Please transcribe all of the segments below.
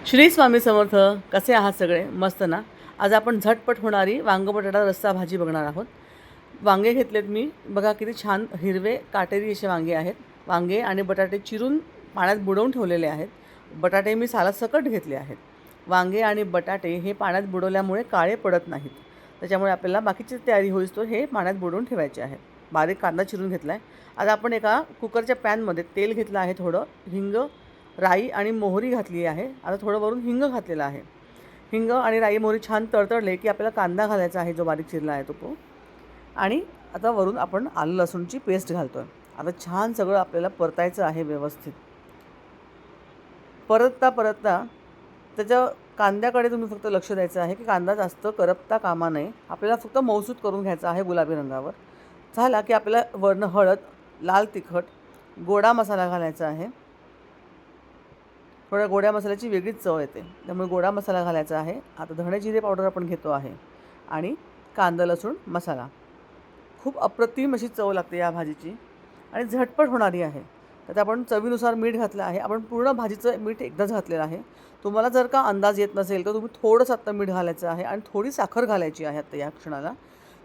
श्री स्वामी समर्थ. कसे आहात सगळे? मस्त ना? आज आपण झटपट होणारी वांग बटाटा रस्सा भाजी बघणार आहोत. वांगे घेतलेत मी, बघा किती छान हिरवे काटेरी असे वांगे आहेत. वांगे आणि बटाटे चिरून पाण्यात बुडवून ठेवलेले आहेत. बटाटे मी सालासकट घेतले आहेत. वांगे आणि बटाटे हे पाण्यात बुडवल्यामुळे काळे पडत नाहीत, त्याच्यामुळे आपल्याला बाकीची तयारी होईस्तोवर हे पाण्यात बुडवून ठेवायचे आहे. बारीक कांदा चिरून घेतला आहे. आता आपण एका कुकरच्या पॅनमध्ये तेल घेतलं आहे, थोडं हिंग, राई आणि मोहरी घातली आहे. आता थोडं वरून हिंग घातलेलं आहे. हिंग आणि राई मोहरी छान तळतळले की आपल्याला कांदा घालायचा आहे, जो बारीक चिरला आहे तो. आणि आता वरून आपण आलं लसूणची पेस्ट घालतो आहे. आता छान सगळं आपल्याला परतायचं आहे व्यवस्थित. परतता त्याच्या कांद्याकडे तुम्ही फक्त लक्ष द्यायचं आहे की कांदा जास्त करपता कामा नये. आपल्याला फक्त मौसूद करून घ्यायचा आहे गुलाबी रंगावर. झाला की आपल्याला वर्ण हळद, लाल तिखट, गोडा मसाला घालायचा आहे. थोड्या गोड्या मसाल्याची वेगळीच चव येते, त्यामुळे गोडा मसाला घालायचा आहे. आता धणे जिरे पावडर आपण घेतो आहे आणि कांदा लसूण मसाला. खूप अप्रतिम अशी चव लागते या भाजीची आणि झटपट होणारी आहे. त्यात आपण चवीनुसार मीठ घातलं आहे. आपण पूर्ण भाजीचं मीठ एकदाच घातलेलं आहे. तुम्हाला जर का अंदाज येत नसेल तर तुम्ही थोडंसं आत्ता मीठ घालायचं आहे आणि थोडी साखर घालायची आहे आत्ता या क्षणाला.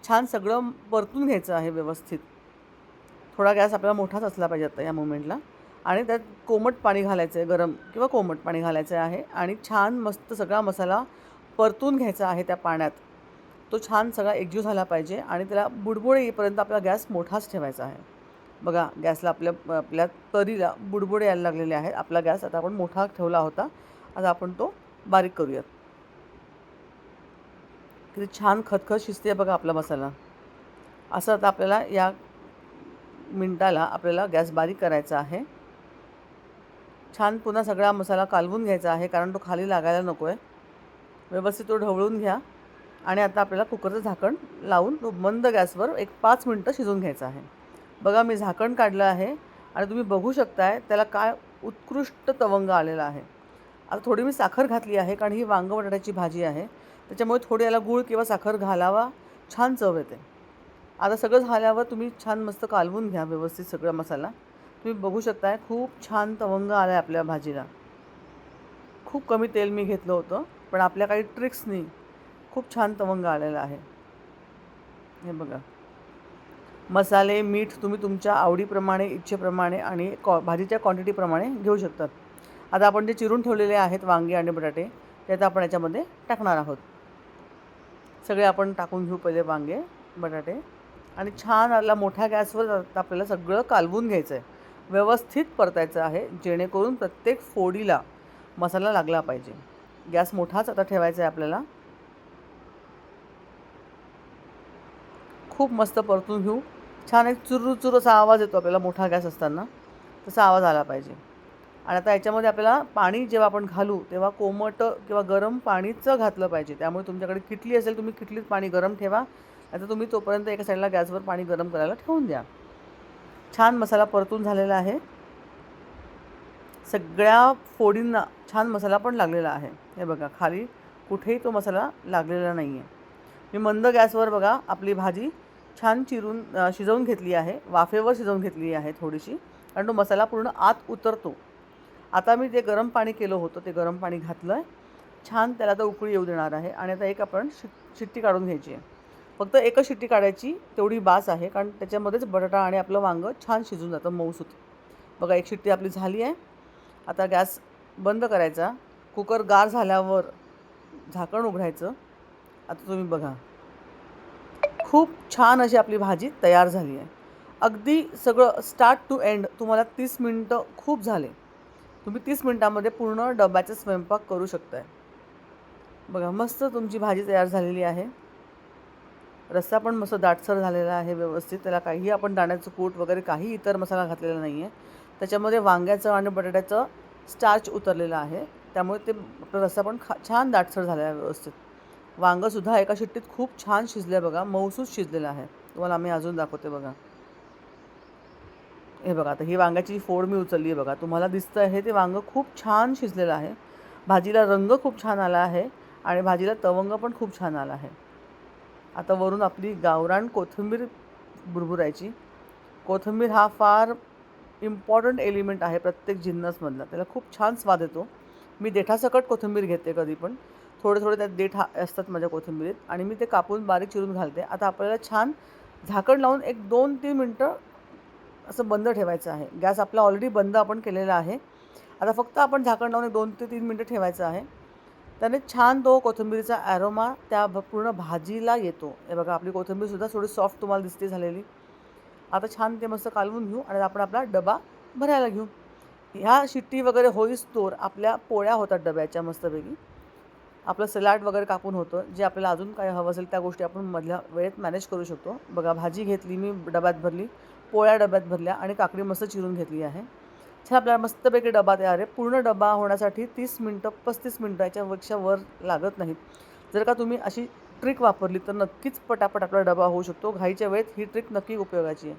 छान सगळं परतून घ्यायचं आहे व्यवस्थित. थोडा गॅस आपल्याला मोठाच असला पाहिजे आता या मोमेंटला. आणि त्यात कोमट पाणी घालायचं आहे, गरम किंवा कोमट पाणी घालायचं आहे आणि छान मस्त सगळा मसाला परतून घ्यायचा आहे त्या पाण्यात. तो छान सगळा एकजीव झाला पाहिजे आणि त्याला बुडबुडे येईपर्यंत आपला गॅस मोठाच ठेवायचा आहे. बघा गॅसला आपल्या तरीला बुडबुडे यायला लागलेले आहेत. आपला गॅस आता आपण मोठा ठेवला होता, आता आपण तो बारीक करूयात. किती छान खतखत शिजते बघा आपला मसाला. असं आता आपल्याला या मिनटाला आपल्याला गॅस बारीक करायचा आहे. छान पुन्हा सगळा मसाला कालवून घ्यायचा आहे, कारण तो खाली लागायला नको आहे. व्यवस्थित तो ढवळून घ्या आणि आता आपल्याला कुकरचं झाकण लावून तो मंद गॅसवर एक 5 मिनटं शिजवून घ्यायचा आहे. बघा मी झाकण काढलं आहे आणि तुम्ही बघू शकताय त्याला काय उत्कृष्ट तवंग आलेला आहे. आता थोडी मी साखर घातली आहे, कारण ही वांग बटाट्याची भाजी आहे, त्याच्यामुळे थोडी याला गूळ किंवा साखर घालावा, छान चव येते. आता सगळं झाल्यावर तुम्ही छान मस्त कालवून घ्या व्यवस्थित सगळा मसाला. तुम्ही बघू शकताय खूप छान तवंग आला आहे आपल्या भाजीला. खूप कमी तेल मी घेतलं होतं, पण आपल्या काही ट्रिक्सनी खूप छान तवंग आलेला आहे. हे बघा, मसाले मीठ तुम्ही तुमच्या आवडीप्रमाणे, इच्छेप्रमाणे आणि भाजीच्या क्वांटिटीप्रमाणे घेऊ शकतात. आता आपण जे चिरून ठेवलेले आहेत वांगे आणि बटाटे, ते आता आपण याच्यामध्ये टाकणार आहोत. सगळे आपण टाकून घेऊ पहिले वांगे बटाटे आणि छान आला मोठ्या गॅसवर आपल्याला सगळं कालवून घ्यायचं आहे. व्यवस्थित परतायचं आहे, जेणेकरून प्रत्येक फोडीला मसाला लागला पाहिजे. गॅस मोठाच आता ठेवायचा आहे आपल्याला. खूप मस्त परतून घेऊ. छान एक चुरूचुर असा आवाज येतो आपल्याला मोठा गॅस असताना, तसा आवाज आला पाहिजे. आणि आता याच्यामध्ये आपल्याला पाणी जेव्हा आपण घालू तेव्हा कोमट किंवा गरम पाणीच घातलं पाहिजे. त्यामुळे तुमच्याकडे किटली असेल, तुम्ही किटलीत पाणी गरम ठेवा. आता तुम्ही तोपर्यंत एका साईडला गॅसवर पाणी गरम करायला ठेवून द्या. छान मसाला परतून झालेला आहे. सगळ्या फोडींना छान मसाला पण लागलेला आहे. हे बघा खाली कुठेही तो मसाला लागलेला नाही आहे. मी मंद गॅसवर बघा आपली भाजी छान चिरून शिजवून घेतली आहे. वाफेवर शिजवून घेतली आहे थोडीशी, कारण तो मसाला पूर्ण आत उतरतो. आता मी जे गरम पाणी केलं होतं ते गरम पाणी घातलं आहे. छान त्याला आता उकळी येऊ देणार आहे आणि आता एक आपण शिट्टी काढून घ्यायची आहे. फक्त एकच शिट्टी काढायची, तेवढी बास आहे, कारण त्याच्यामध्येच बटाटा आणि आपलं वांगं छान शिजून जातं मऊसूत. बघा एक शिट्टी आपली झाली आहे. आता गॅस बंद करायचा. कुकर गार झाल्यावर झाकण उघडायचं. आता तुम्ही बघा खूप छान अशी आपली भाजी तयार झाली आहे. अगदी सगळं स्टार्ट टू एंड तुम्हाला 30 मिनटं खूप झाले. तुम्ही 30 मिनटामध्ये पूर्ण डब्याचा स्वयंपाक करू शकताय. बघा मस्त तुमची भाजी तयार झालेली आहे. रस्सा पण मस्त दाटसर झालेला आहे व्यवस्थित. त्याला काहीही आपण दाण्याचं कूट वगैरे काही इतर मसाला घातलेला नाही आहे. त्याच्यामध्ये वांग्याचं आणि बटाट्याचं स्टार्च उतरलेलं आहे, त्यामुळे ते आपला रस्सा पण छान दाटसर झालेला आहे व्यवस्थित. वांगंसुद्धा एका शिट्टीत खूप छान शिजलं आहे बघा, मऊसूत शिजलेलं आहे. तुम्हाला आम्ही अजून दाखवते बघा. हे बघा आता ही वांग्याची फोड मी उचलली आहे बघा. तुम्हाला दिसतं आहे ते वांगं खूप छान शिजलेलं आहे. भाजीला रंग खूप छान आला आहे आणि भाजीला तवंग पण खूप छान आला आहे. आता वरून आपली गावरान कोथिंबीर बुरबुरायची. कोथिंबीर हा फार इम्पॉर्टंट एलिमेंट आहे प्रत्येक जिन्नसमधला. त्याला खूप छान स्वाद येतो. मी देठासकट कोथिंबीर घेते कधी पण. थोडे थोडे त्यात देठ असतात माझ्या कोथिंबीरीत आणि मी ते कापून बारीक चिरून घालते. आता आपल्याला छान झाकण लावून एक 2-3 मिनटं असं बंद ठेवायचं आहे. गॅस आपला ऑलरेडी बंद आपण केलेला आहे. आता फक्त आपण झाकण लावून 2 ते 3 मिनटं ठेवायचं आहे. त्याने छान तो कोथिंबीरीचा ॲरोमा त्या पूर्ण भाजीला येतो. हे बघा आपली कोथिंबीरसुद्धा थोडी सॉफ्ट तुम्हाला दिसते झालेली. आता छान ते मस्त कालवून घेऊ आणि आपण आपला डबा भरायला घेऊ. ह्या शिट्टी वगैरे होईस्तोवर आपल्या पोळ्या होतात डब्याच्या मस्तपैकी. आपलं सलाड वगैरे कापून होतं. जे आपल्याला अजून काय हवं असेल त्या गोष्टी आपण मधल्या वेळेत मॅनेज करू शकतो. बघा भाजी घेतली मी डब्यात भरली, पोळ्या डब्यात भरल्या आणि काकडी मस्त चिरून घेतली आहे. छान आपल्याला मस्तपैकी डबा तयार आहे. पूर्ण डबा होण्यासाठी 30 मिनटं 35 मिनटं याच्यापेक्षा वर लागत नाहीत. जर का तुम्ही अशी ट्रिक वापरली तर नक्कीच पटापट आपला डबा होऊ शकतो. घाईच्या वेळेत ही ट्रिक नक्की उपयोगाची आहे.